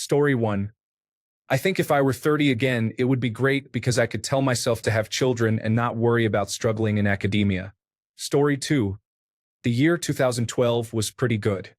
Story 1. I think if I were 30 again, it would be great because I could tell myself to have children and not worry about struggling in academia. Story 2. The year 2012 was pretty good.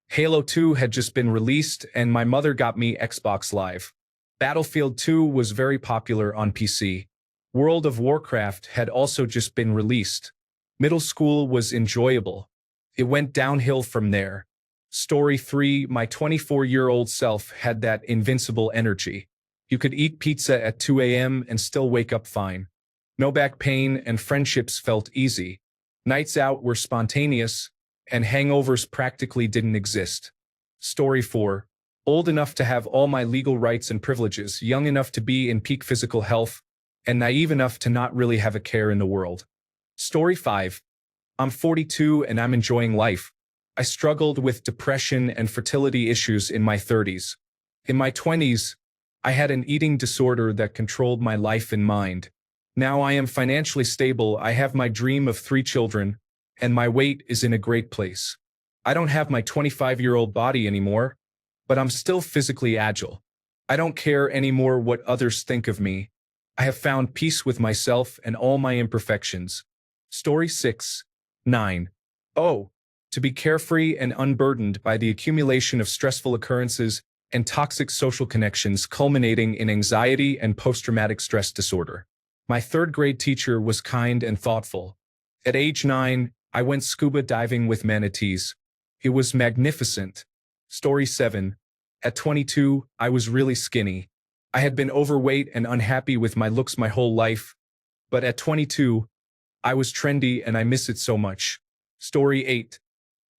Halo 2 had just been released and my mother got me Xbox Live. Battlefield 2 was very popular on PC. World of Warcraft had also just been released. Middle school was enjoyable. It went downhill from there. Story 3. My 24-year-old self had that invincible energy. You could eat pizza at 2 a.m. and still wake up fine. No back pain and friendships felt easy. Nights out were spontaneous, and hangovers practically didn't exist. Story 4. Old enough to have all my legal rights and privileges, young enough to be in peak physical health, and naive enough to not really have a care in the world. Story 5. I'm 42 and I'm enjoying life. I struggled with depression and fertility issues in my 30s. In my 20s, I had an eating disorder that controlled my life and mind. Now I am financially stable, I have my dream of 3 children, and my weight is in a great place. I don't have my 25-year-old body anymore, but I'm still physically agile. I don't care anymore what others think of me. I have found peace with myself and all my imperfections. Story 6. 9. Oh, to be carefree and unburdened by the accumulation of stressful occurrences and toxic social connections culminating in anxiety and post-traumatic stress disorder. My 3rd grade teacher was kind and thoughtful. At age 9, I went scuba diving with manatees. It was magnificent. Story 7. At 22, I was really skinny. I had been overweight and unhappy with my looks my whole life. But at 22, I was trendy and I miss it so much. Story 8.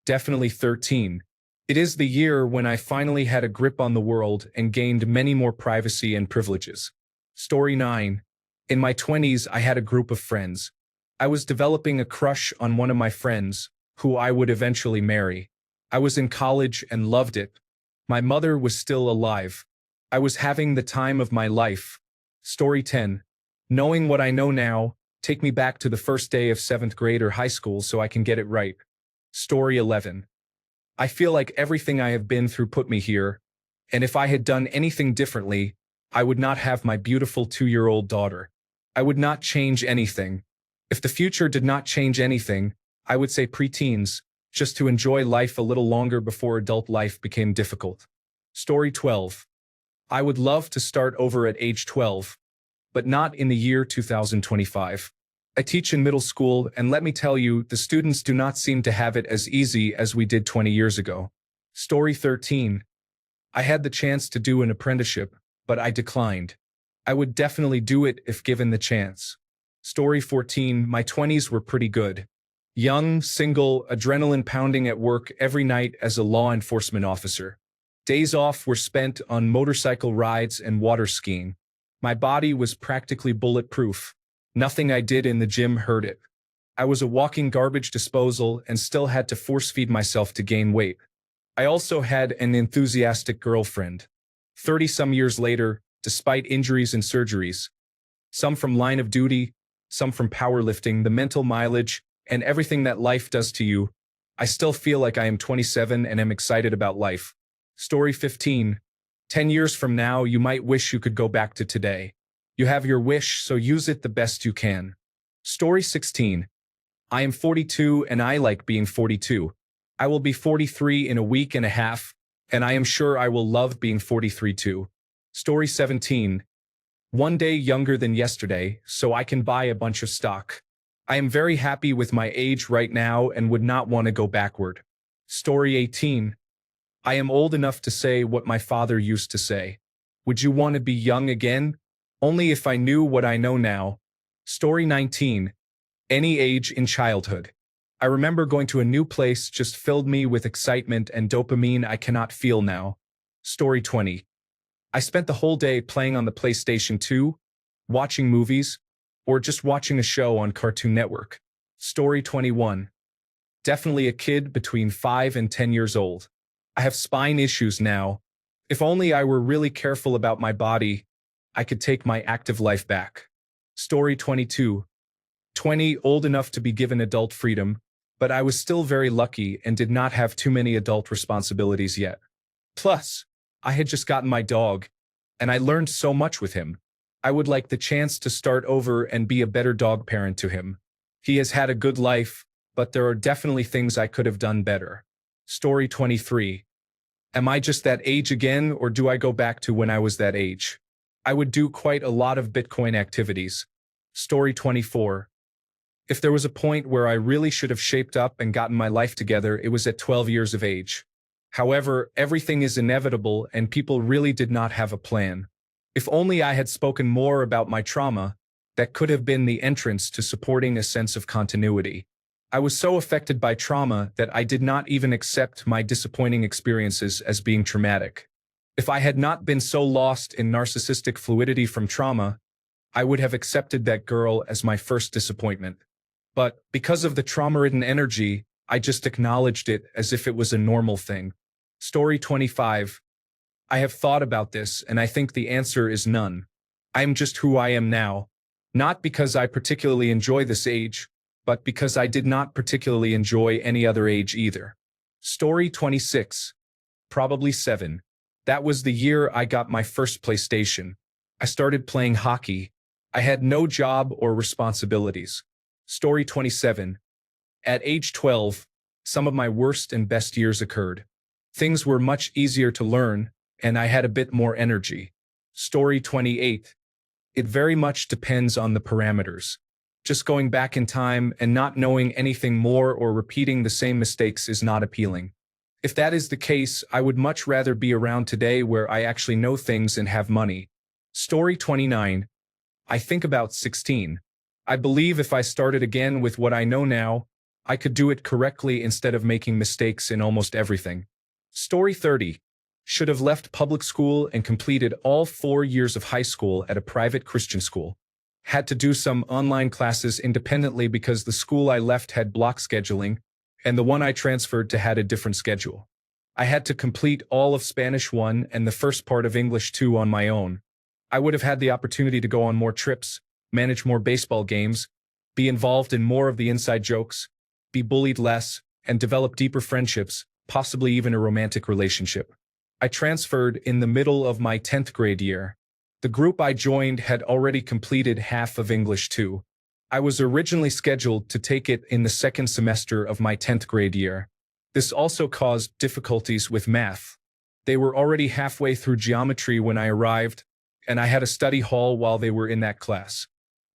Definitely 13. It is the year when I finally had a grip on the world and gained many more privacy and privileges. Story 9. In my 20s, I had a group of friends. I was developing a crush on one of my friends, who I would eventually marry. I was in college and loved it. My mother was still alive. I was having the time of my life. Story 10. Knowing what I know now, take me back to the first day of 7th grade or high school so I can get it right. Story 11. I feel like everything I have been through put me here, and if I had done anything differently, I would not have my beautiful 2-year-old daughter. I would not change anything. If the future did not change anything, I would say preteens, just to enjoy life a little longer before adult life became difficult. Story 12. I would love to start over at age 12, but not in the year 2025. I teach in middle school, and let me tell you, the students do not seem to have it as easy as we did 20 years ago. Story 13. I had the chance to do an apprenticeship, but I declined. I would definitely do it if given the chance. Story 14. My 20s were pretty good. Young, single, adrenaline pounding at work every night as a law enforcement officer. Days off were spent on motorcycle rides and water skiing. My body was practically bulletproof. Nothing I did in the gym hurt it. I was a walking garbage disposal and still had to force-feed myself to gain weight. I also had an enthusiastic girlfriend. 30-some years later, despite injuries and surgeries, some from line of duty, some from powerlifting, the mental mileage, and everything that life does to you, I still feel like I am 27 and am excited about life. Story 15. 10 years from now, you might wish you could go back to today. You have your wish, so use it the best you can. Story 16. I am 42 and I like being 42. I will be 43 in a week and a half, and I am sure I will love being 43 too. Story 17. One day younger than yesterday, so I can buy a bunch of stock. I am very happy with my age right now and would not want to go backward. Story 18. I am old enough to say what my father used to say. Would you want to be young again? Only if I knew what I know now. Story 19. Any age in childhood. I remember going to a new place just filled me with excitement and dopamine I cannot feel now. Story 20. I spent the whole day playing on the PlayStation 2, watching movies, or just watching a show on Cartoon Network. Story 21. Definitely a kid between 5 and 10 years old. I have spine issues now. If only I were really careful about my body, I could take my active life back. Story 22. 20, old enough to be given adult freedom, but I was still very lucky and did not have too many adult responsibilities yet. Plus, I had just gotten my dog, and I learned so much with him. I would like the chance to start over and be a better dog parent to him. He has had a good life, but there are definitely things I could have done better. Story 23. Am I just that age again, or do I go back to when I was that age? I would do quite a lot of Bitcoin activities. Story 24. If there was a point where I really should have shaped up and gotten my life together, it was at 12 years of age. However, everything is inevitable and people really did not have a plan. If only I had spoken more about my trauma, that could have been the entrance to supporting a sense of continuity. I was so affected by trauma that I did not even accept my disappointing experiences as being traumatic. If I had not been so lost in narcissistic fluidity from trauma, I would have accepted that girl as my first disappointment. But because of the trauma-ridden energy, I just acknowledged it as if it was a normal thing. Story 25. I have thought about this, and I think the answer is none. I am just who I am now. Not because I particularly enjoy this age, but because I did not particularly enjoy any other age either. Story 26. Probably 7. That was the year I got my first PlayStation. I started playing hockey. I had no job or responsibilities. Story 27. At age 12, some of my worst and best years occurred. Things were much easier to learn, and I had a bit more energy. Story 28. It very much depends on the parameters. Just going back in time and not knowing anything more or repeating the same mistakes is not appealing. If that is the case, I would much rather be around today where I actually know things and have money. Story 29. I think about 16. I believe if I started again with what I know now, I could do it correctly instead of making mistakes in almost everything. Story 30. Should have left public school and completed all 4 years of high school at a private Christian school. Had to do some online classes independently because the school I left had block scheduling, and the one I transferred to had a different schedule. I had to complete all of Spanish 1 and the first part of English 2 on my own. I would have had the opportunity to go on more trips, manage more baseball games, be involved in more of the inside jokes, be bullied less, and develop deeper friendships, possibly even a romantic relationship. I transferred in the middle of my 10th grade year. The group I joined had already completed half of English 2. I was originally scheduled to take it in the second semester of my 10th grade year. This also caused difficulties with math. They were already halfway through geometry when I arrived, and I had a study hall while they were in that class.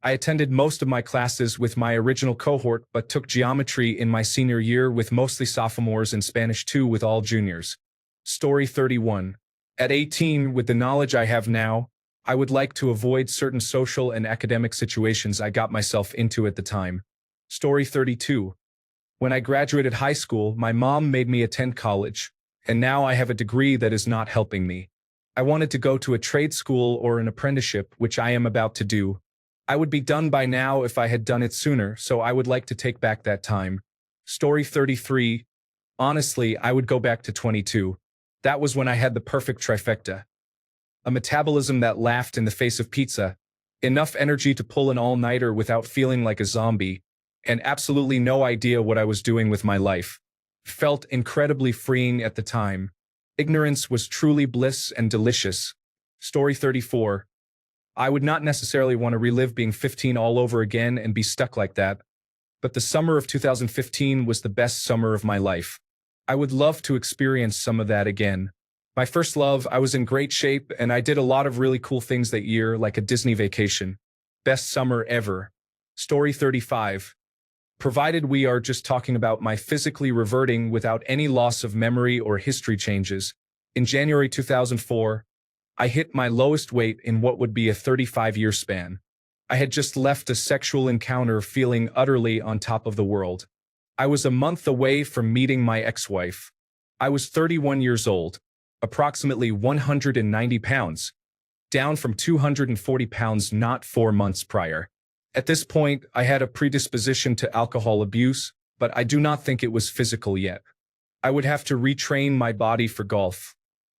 I attended most of my classes with my original cohort but took geometry in my senior year with mostly sophomores and Spanish 2 with all juniors. Story 31. At 18, with the knowledge I have now, I would like to avoid certain social and academic situations I got myself into at the time. Story 32. When I graduated high school, my mom made me attend college, and now I have a degree that is not helping me. I wanted to go to a trade school or an apprenticeship, which I am about to do. I would be done by now if I had done it sooner, so I would like to take back that time. Story 33. Honestly, I would go back to 22. That was when I had the perfect trifecta. A metabolism that laughed in the face of pizza, enough energy to pull an all-nighter without feeling like a zombie, and absolutely no idea what I was doing with my life. Felt incredibly freeing at the time. Ignorance was truly bliss and delicious. Story 34. I would not necessarily want to relive being 15 all over again and be stuck like that, but the summer of 2015 was the best summer of my life. I would love to experience some of that again. My first love, I was in great shape, and I did a lot of really cool things that year, like a Disney vacation. Best summer ever. Story 35. Provided we are just talking about my physically reverting without any loss of memory or history changes, in January 2004, I hit my lowest weight in what would be a 35-year span. I had just left a sexual encounter feeling utterly on top of the world. I was a month away from meeting my ex-wife. I was 31 years old, approximately 190 pounds, down from 240 pounds not 4 months prior. At this point, I had a predisposition to alcohol abuse, but I do not think it was physical yet. I would have to retrain my body for golf.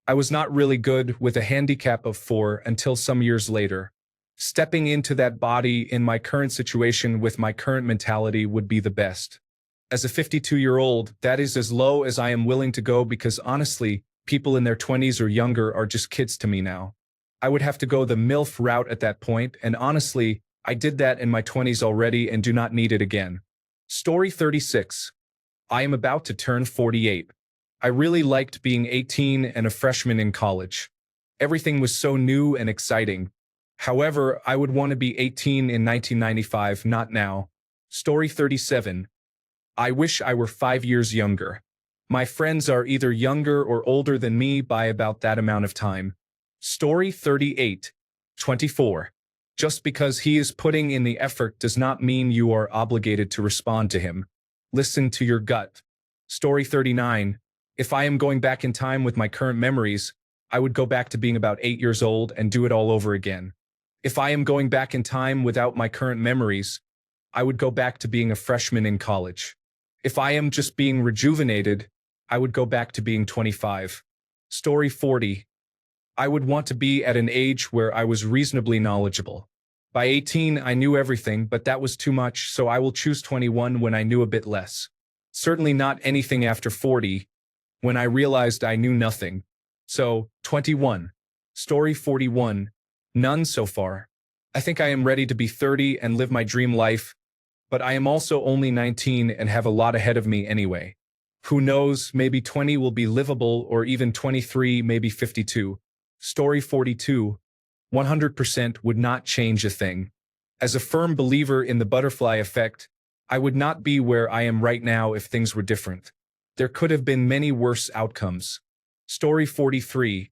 I was not really good with a handicap of 4 until some years later. Stepping into that body in my current situation with my current mentality would be the best. As a 52-year-old, that is as low as I am willing to go because honestly, People in their 20s or younger are just kids to me now. I would have to go the MILF route at that point, and honestly, I did that in my 20s already and do not need it again. Story 36. I am about to turn 48. I really liked being 18 and a freshman in college. Everything was so new and exciting. However, I would want to be 18 in 1995, not now. Story 37. I wish I were 5 years younger. My friends are either younger or older than me by about that amount of time. Story 38. 24. Just because he is putting in the effort does not mean you are obligated to respond to him. Listen to your gut. Story 39. If I am going back in time with my current memories, I would go back to being about 8 years old and do it all over again. If I am going back in time without my current memories, I would go back to being a freshman in college. If I am just being rejuvenated, I would go back to being 25. Story 40. I would want to be at an age where I was reasonably knowledgeable. By 18, I knew everything, but that was too much, so I will choose 21 when I knew a bit less. Certainly not anything after 40, when I realized I knew nothing. So, 21. Story 41. None so far. I think I am ready to be 30 and live my dream life, but I am also only 19 and have a lot ahead of me anyway. Who knows, maybe 20 will be livable, or even 23, maybe 52. Story 42. 100% would not change a thing. As a firm believer in the butterfly effect, I would not be where I am right now if things were different. There could have been many worse outcomes. Story 43.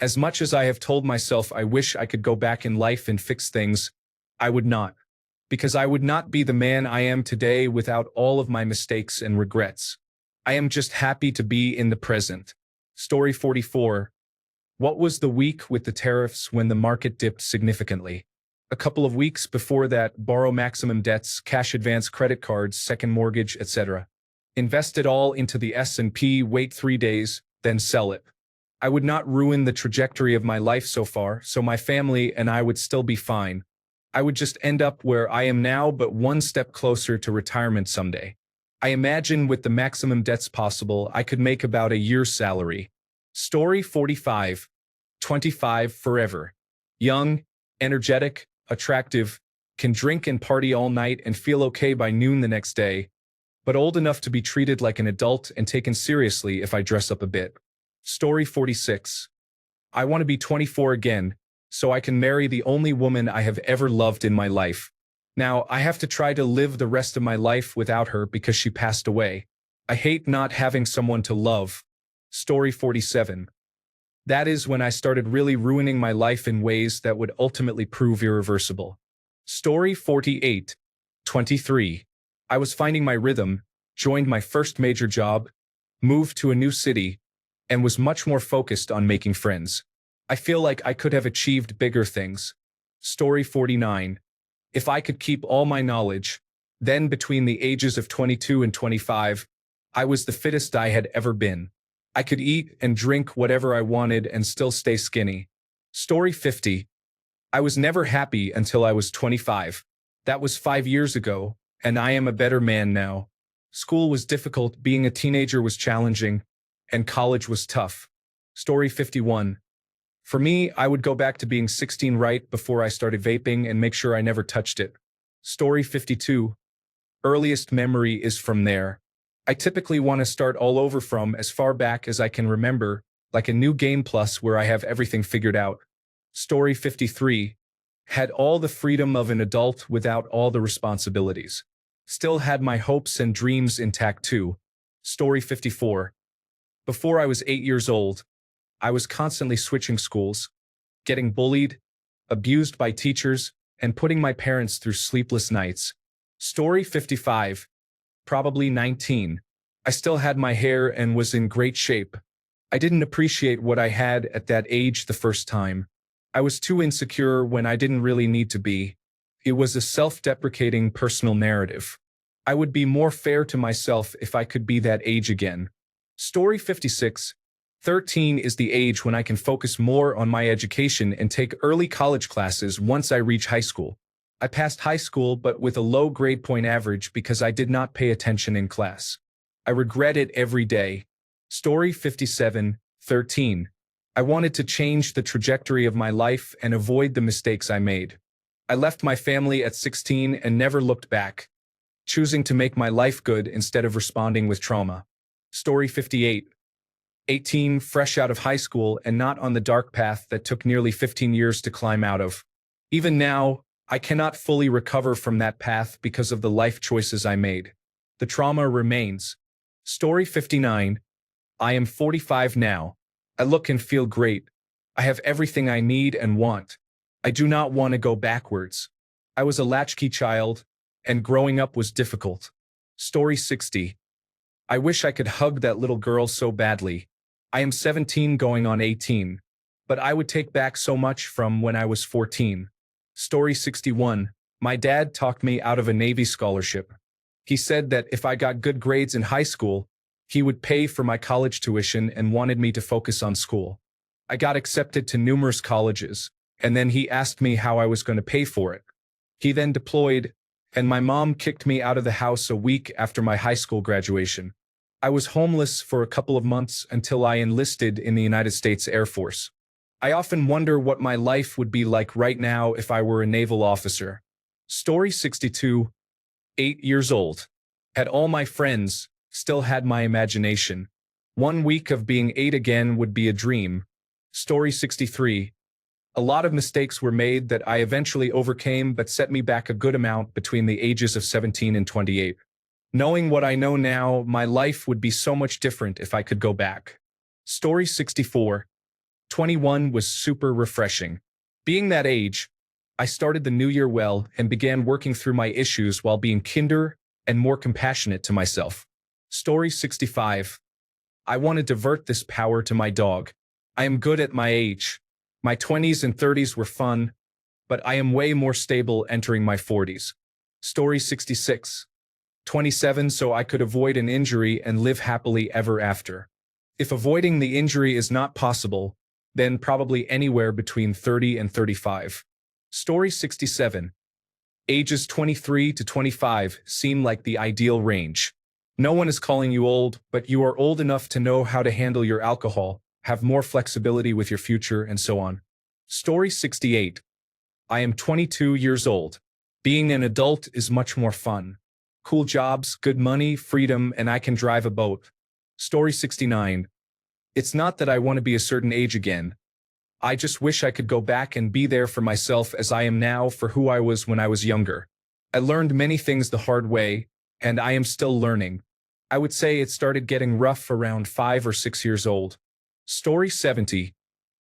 As much as I have told myself I wish I could go back in life and fix things, I would not. Because I would not be the man I am today without all of my mistakes and regrets. I am just happy to be in the present. Story 44. What was the week with the tariffs when the market dipped significantly? A couple of weeks before that, borrow maximum debts, cash advance credit cards, second mortgage, etc. Invest it all into the S&P, wait 3 days, then sell it. I would not ruin the trajectory of my life so far, so my family and I would still be fine. I would just end up where I am now, but one step closer to retirement someday. I imagine with the maximum debts possible, I could make about a year's salary. Story 45. 25 forever. Young, energetic, attractive, can drink and party all night and feel okay by noon the next day, but old enough to be treated like an adult and taken seriously if I dress up a bit. Story 46. I want to be 24 again, so I can marry the only woman I have ever loved in my life. Now, I have to try to live the rest of my life without her because she passed away. I hate not having someone to love. Story 47. That is when I started really ruining my life in ways that would ultimately prove irreversible. Story 48. 23. I was finding my rhythm, joined my first major job, moved to a new city, and was much more focused on making friends. I feel like I could have achieved bigger things. Story 49. If I could keep all my knowledge, then between the ages of 22 and 25, I was the fittest I had ever been. I could eat and drink whatever I wanted and still stay skinny. Story 50. I was never happy until I was 25. That was 5 years ago, and I am a better man now. School was difficult, being a teenager was challenging, and college was tough. Story 51. For me, I would go back to being 16 right before I started vaping and make sure I never touched it. Story 52. Earliest memory is from there. I typically want to start all over from as far back as I can remember, like a new game plus where I have everything figured out. Story 53. Had all the freedom of an adult without all the responsibilities. Still had my hopes and dreams intact too. Story 54. Before I was 8 years old, I was constantly switching schools, getting bullied, abused by teachers, and putting my parents through sleepless nights. Story 55. Probably 19. I still had my hair and was in great shape. I didn't appreciate what I had at that age the first time. I was too insecure when I didn't really need to be. It was a self-deprecating personal narrative. I would be more fair to myself if I could be that age again. Story 56. 13 is the age when I can focus more on my education and take early college classes once I reach high school. I passed high school but with a low grade point average because I did not pay attention in class. I regret it every day. Story 57. 13. I wanted to change the trajectory of my life and avoid the mistakes I made. I left my family at 16 and never looked back, choosing to make my life good instead of responding with trauma. Story 58. 18, fresh out of high school and not on the dark path that took nearly 15 years to climb out of. Even now, I cannot fully recover from that path because of the life choices I made. The trauma remains. Story 59. I am 45 now. I look and feel great. I have everything I need and want. I do not want to go backwards. I was a latchkey child, and growing up was difficult. Story 60. I wish I could hug that little girl so badly. I am 17 going on 18, but I would take back so much from when I was 14. Story 61. My dad talked me out of a Navy scholarship. He said that if I got good grades in high school, he would pay for my college tuition and wanted me to focus on school. I got accepted to numerous colleges, and then he asked me how I was going to pay for it. He then deployed, and my mom kicked me out of the house a week after my high school graduation. I was homeless for a couple of months until I enlisted in the United States Air Force. I often wonder what my life would be like right now if I were a naval officer. Story 62. 8 years old. Had all my friends, still had my imagination. 1 week of being 8 again would be a dream. Story 63. A lot of mistakes were made that I eventually overcame but set me back a good amount between the ages of 17 and 28. Knowing what I know now, my life would be so much different if I could go back. Story 64. 21 was super refreshing. Being that age, I started the new year well and began working through my issues while being kinder and more compassionate to myself. Story 65. I want to divert this power to my dog. I am good at my age. My 20s and 30s were fun, but I am way more stable entering my 40s. Story 66. 27 so I could avoid an injury and live happily ever after. If avoiding the injury is not possible, then probably anywhere between 30 and 35. Story 67. Ages 23 to 25 seem like the ideal range. No one is calling you old, but you are old enough to know how to handle your alcohol, have more flexibility with your future, and so on. Story 68. I am 22 years old. Being an adult is much more fun. Cool jobs, good money, freedom, and I can drive a boat. Story 69. It's not that I want to be a certain age again. I just wish I could go back and be there for myself as I am now for who I was when I was younger. I learned many things the hard way, and I am still learning. I would say it started getting rough around 5 or 6 years old. Story 70.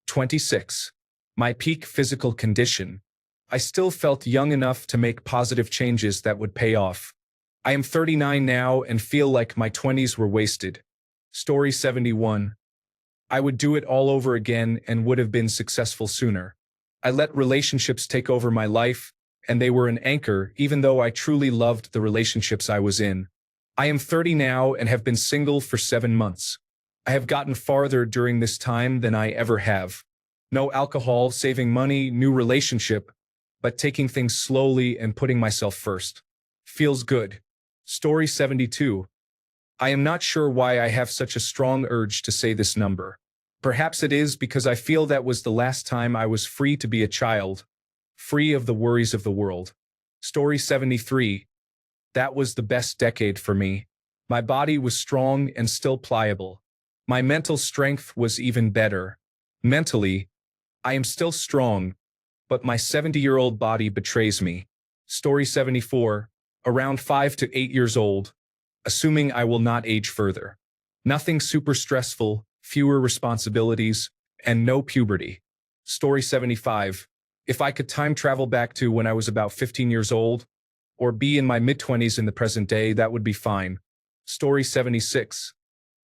26. My peak physical condition. I still felt young enough to make positive changes that would pay off. I am 39 now and feel like my 20s were wasted. Story 71. I would do it all over again and would have been successful sooner. I let relationships take over my life, and they were an anchor even though I truly loved the relationships I was in. I am 30 now and have been single for 7 months. I have gotten farther during this time than I ever have. No alcohol, saving money, new relationship, but taking things slowly and putting myself first. Feels good. Story 72. I am not sure why I have such a strong urge to say this number. Perhaps it is because I feel that was the last time I was free to be a child, free of the worries of the world. Story 73. That was the best decade for me. My body was strong and still pliable. My mental strength was even better. Mentally, I am still strong, but my 70-year-old body betrays me. Story 74. Around 5 to 8 years old, assuming I will not age further. Nothing super stressful, fewer responsibilities, and no puberty. Story 75. If I could time travel back to when I was about 15 years old, or be in my mid-20s in the present day, that would be fine. Story 76.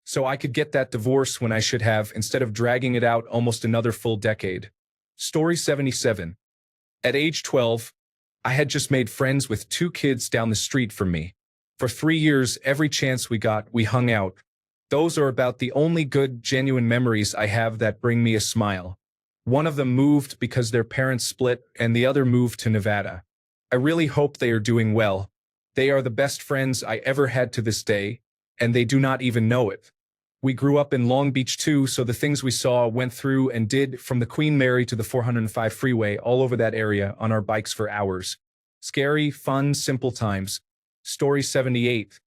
So I could get that divorce when I should have, instead of dragging it out almost another full decade. Story 77. At age 12, I had just made friends with 2 kids down the street from me. For 3 years, every chance we got, we hung out. Those are about the only good, genuine memories I have that bring me a smile. One of them moved because their parents split, and the other moved to Nevada. I really hope they are doing well. They are the best friends I ever had to this day, and they do not even know it. We grew up in Long Beach too, so the things we saw, went through, and did, from the Queen Mary to the 405 freeway, all over that area, on our bikes for hours. Scary, fun, simple times. Story 78.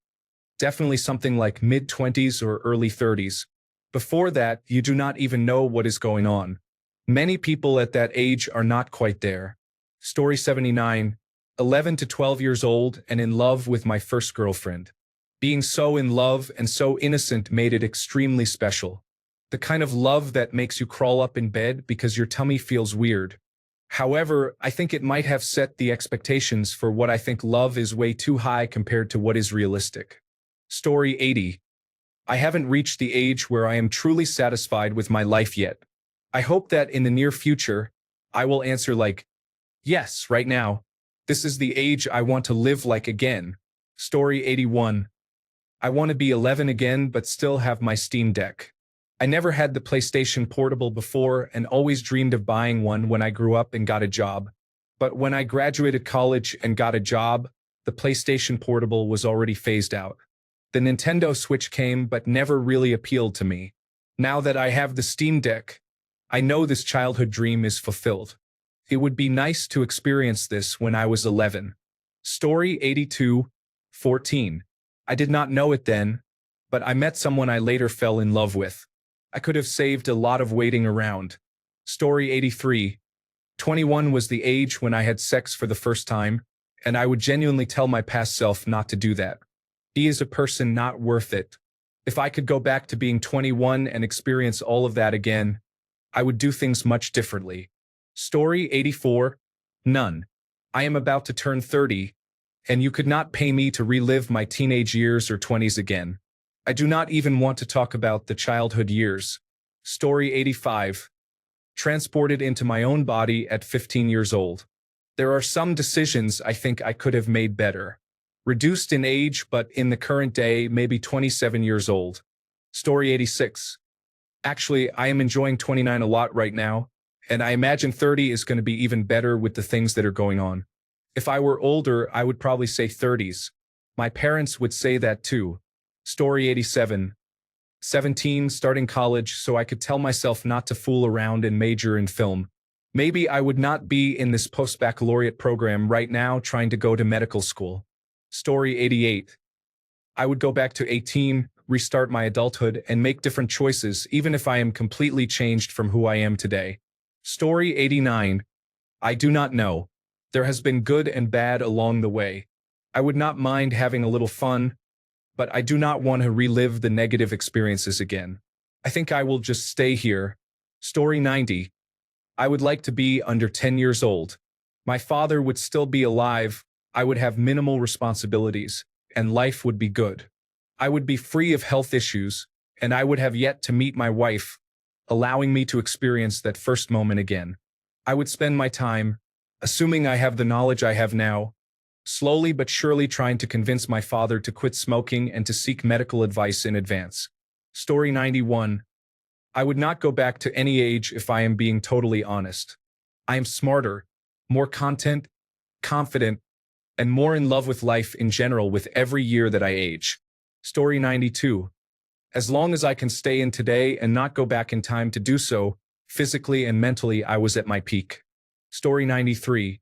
Definitely something like mid-20s or early 30s. Before that, you do not even know what is going on. Many people at that age are not quite there. Story 79. 11 to 12 years old and in love with my first girlfriend. Being so in love and so innocent made it extremely special. The kind of love that makes you crawl up in bed because your tummy feels weird. However, I think it might have set the expectations for what I think love is way too high compared to what is realistic. Story 80. I haven't reached the age where I am truly satisfied with my life yet. I hope that in the near future, I will answer like, yes, right now. This is the age I want to live like again. Story 81. I want to be 11 again but still have my Steam Deck. I never had the PlayStation Portable before and always dreamed of buying one when I grew up and got a job. But when I graduated college and got a job, the PlayStation Portable was already phased out. The Nintendo Switch came but never really appealed to me. Now that I have the Steam Deck, I know this childhood dream is fulfilled. It would be nice to experience this when I was 11. Story 82. 14. I did not know it then, but I met someone I later fell in love with. I could have saved a lot of waiting around. Story 83. 21 was the age when I had sex for the first time, and I would genuinely tell my past self not to do that. He is a person not worth it. If I could go back to being 21 and experience all of that again, I would do things much differently. Story 84. None. I am about to turn 30, and you could not pay me to relive my teenage years or 20s again. I do not even want to talk about the childhood years. Story 85. Transported into my own body at 15 years old. There are some decisions I think I could have made better. Reduced in age, but in the current day, maybe 27 years old. Story 86. Actually, I am enjoying 29 a lot right now, and I imagine 30 is going to be even better with the things that are going on. If I were older, I would probably say 30s. My parents would say that too. Story 87. 17, starting college, so I could tell myself not to fool around and major in film. Maybe I would not be in this post-baccalaureate program right now trying to go to medical school. Story 88. I would go back to 18, restart my adulthood, and make different choices, even if I am completely changed from who I am today. Story 89. I do not know. There has been good and bad along the way. I would not mind having a little fun, but I do not want to relive the negative experiences again. I think I will just stay here. Story 90. I would like to be under 10 years old. My father would still be alive, I would have minimal responsibilities, and life would be good. I would be free of health issues, and I would have yet to meet my wife, allowing me to experience that first moment again. I would spend my time, assuming I have the knowledge I have now, slowly but surely trying to convince my father to quit smoking and to seek medical advice in advance. Story 91. I would not go back to any age if I am being totally honest. I am smarter, more content, confident, and more in love with life in general with every year that I age. Story 92. As long as I can stay in today and not go back in time to do so, physically and mentally I was at my peak. Story 93.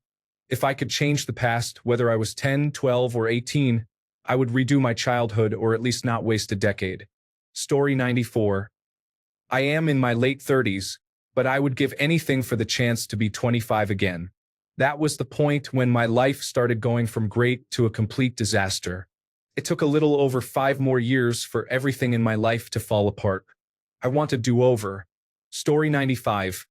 If I could change the past, whether I was 10, 12, or 18, I would redo my childhood or at least not waste a decade. Story 94. I am in my late 30s, but I would give anything for the chance to be 25 again. That was the point when my life started going from great to a complete disaster. It took a little over 5 more years for everything in my life to fall apart. I want a do-over. Story 95.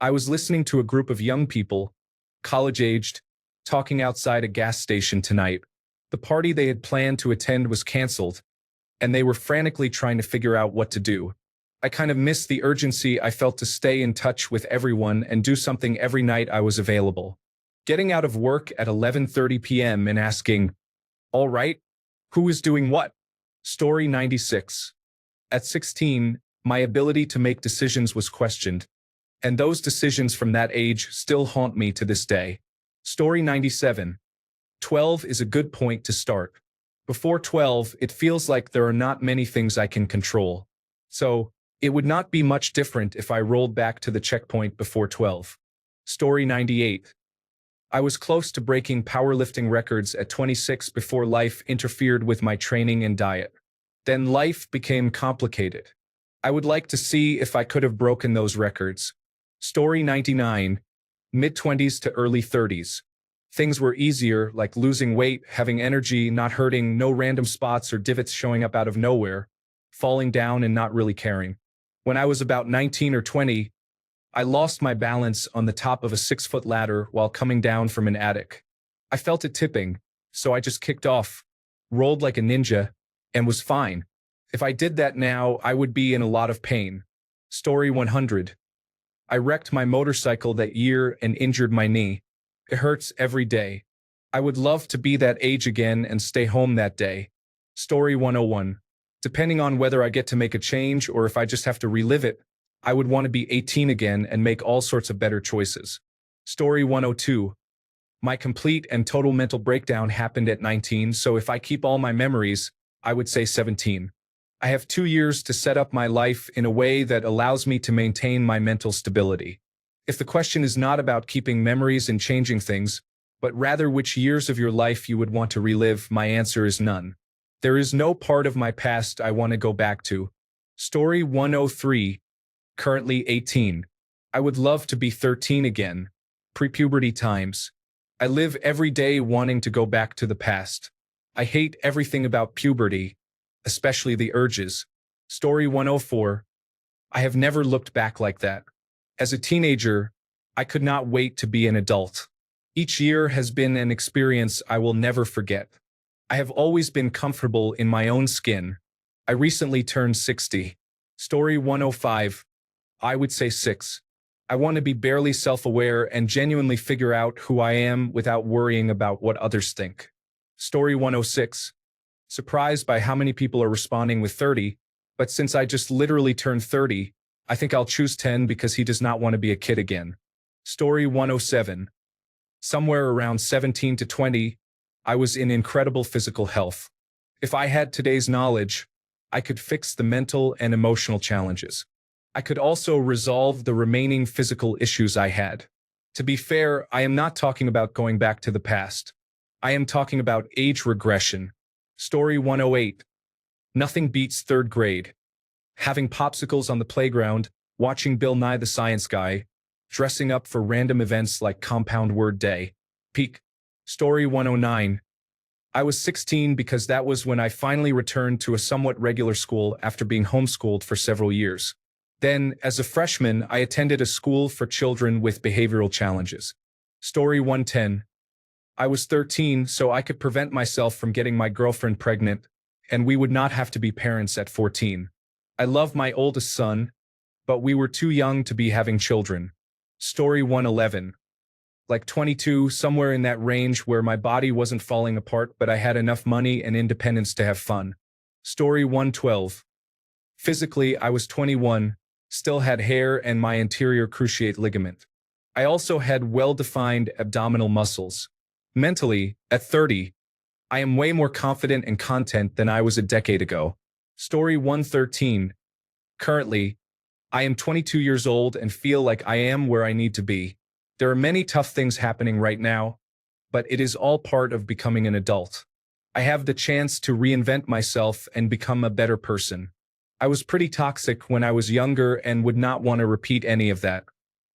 I was listening to a group of young people, college-aged, talking outside a gas station tonight. The party they had planned to attend was canceled, and they were frantically trying to figure out what to do. I kind of missed the urgency I felt to stay in touch with everyone and do something every night I was available. Getting out of work at 11:30 p.m. and asking, "All right, who is doing what?" Story 96. At 16, my ability to make decisions was questioned, and those decisions from that age still haunt me to this day. Story 97. 12 is a good point to start. Before 12, it feels like there are not many things I can control. So, it would not be much different if I rolled back to the checkpoint before 12. Story 98. I was close to breaking powerlifting records at 26 before life interfered with my training and diet. Then life became complicated. I would like to see if I could have broken those records. Story 99. Mid-20s to early 30s. Things were easier, like losing weight, having energy, not hurting, no random spots or divots showing up out of nowhere, falling down and not really caring. When I was about 19 or 20, I lost my balance on the top of a 6-foot ladder while coming down from an attic. I felt it tipping, so I just kicked off, rolled like a ninja, and was fine. If I did that now, I would be in a lot of pain. Story 100. I wrecked my motorcycle that year and injured my knee. It hurts every day. I would love to be that age again and stay home that day. Story 101. Depending on whether I get to make a change or if I just have to relive it, I would want to be 18 again and make all sorts of better choices. Story 102. My complete and total mental breakdown happened at 19, so if I keep all my memories, I would say 17. I have 2 years to set up my life in a way that allows me to maintain my mental stability. If the question is not about keeping memories and changing things, but rather which years of your life you would want to relive, my answer is none. There is no part of my past I want to go back to. Story 103. Currently 18. I would love to be 13 again. Pre-puberty times. I live every day wanting to go back to the past. I hate everything about puberty, especially the urges. Story 104. I have never looked back like that. As a teenager, I could not wait to be an adult. Each year has been an experience I will never forget. I have always been comfortable in my own skin. I recently turned 60. Story 105. I would say 6. I want to be barely self-aware and genuinely figure out who I am without worrying about what others think. Story 106. Surprised by how many people are responding with 30, but since I just literally turned 30, I think I'll choose 10 because he does not want to be a kid again. Story 107. Somewhere around 17 to 20, I was in incredible physical health. If I had today's knowledge, I could fix the mental and emotional challenges. I could also resolve the remaining physical issues I had. To be fair, I am not talking about going back to the past. I am talking about age regression. Story 108. Nothing beats 3rd grade. Having popsicles on the playground, watching Bill Nye the Science Guy, dressing up for random events like Compound Word Day. Peak. Story 109. I was 16 because that was when I finally returned to a somewhat regular school after being homeschooled for several years. Then, as a freshman, I attended a school for children with behavioral challenges. Story 110. I was 13, so I could prevent myself from getting my girlfriend pregnant, and we would not have to be parents at 14. I love my oldest son, but we were too young to be having children. Story 111. Like 22, somewhere in that range where my body wasn't falling apart but I had enough money and independence to have fun. Story 112. Physically, I was 21, still had hair and my anterior cruciate ligament. I also had well-defined abdominal muscles. Mentally, at 30, I am way more confident and content than I was a decade ago. Story 113. Currently, I am 22 years old and feel like I am where I need to be. There are many tough things happening right now, but it is all part of becoming an adult. I have the chance to reinvent myself and become a better person. I was pretty toxic when I was younger and would not want to repeat any of that.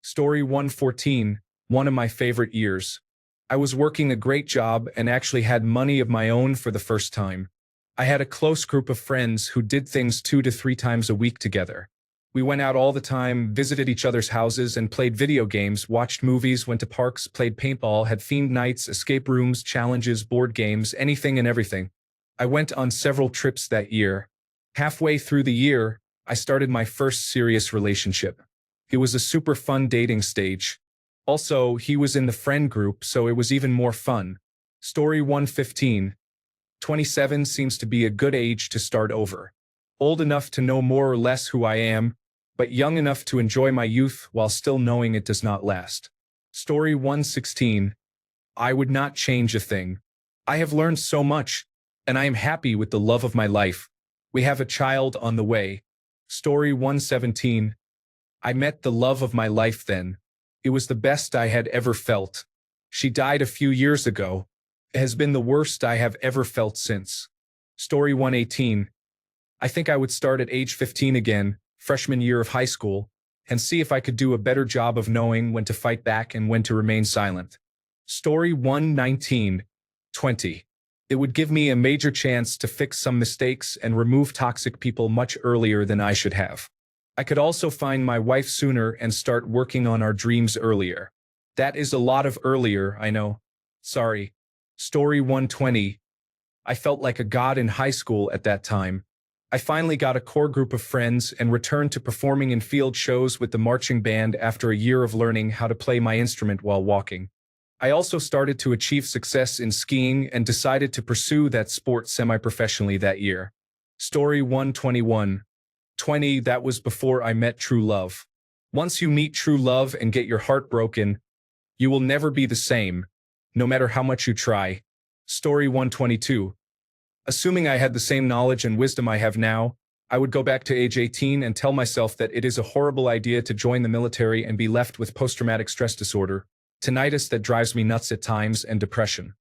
Story 114. One of my favorite years. I was working a great job and actually had money of my own for the first time. I had a close group of friends who did things 2 to 3 times a week together. We went out all the time, visited each other's houses, and played video games, watched movies, went to parks, played paintball, had themed nights, escape rooms, challenges, board games, anything and everything. I went on several trips that year. Halfway through the year, I started my first serious relationship. It was a super fun dating stage. Also, he was in the friend group, so it was even more fun. Story 115. 27 seems to be a good age to start over. Old enough to know more or less who I am, but young enough to enjoy my youth while still knowing it does not last. Story 116. I would not change a thing. I have learned so much, and I am happy with the love of my life. We have a child on the way. Story 117. I met the love of my life then. It was the best I had ever felt. She died a few years ago. It has been the worst I have ever felt since. Story 118. I think I would start at age 15 again, freshman year of high school, and see if I could do a better job of knowing when to fight back and when to remain silent. Story 119. 20. It would give me a major chance to fix some mistakes and remove toxic people much earlier than I should have. I could also find my wife sooner and start working on our dreams earlier. That is a lot of earlier, I know. Sorry. Story 120. I felt like a god in high school at that time. I finally got a core group of friends and returned to performing in field shows with the marching band after a year of learning how to play my instrument while walking. I also started to achieve success in skiing and decided to pursue that sport semi-professionally that year. Story 121. 20. That was before I met true love. Once you meet true love and get your heart broken, you will never be the same, no matter how much you try. Story 122. Assuming I had the same knowledge and wisdom I have now, I would go back to age 18 and tell myself that it is a horrible idea to join the military and be left with post-traumatic stress disorder, tinnitus that drives me nuts at times, and depression.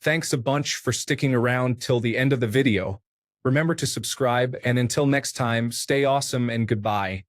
Thanks a bunch for sticking around till the end of the video. Remember to subscribe, and until next time, stay awesome and goodbye.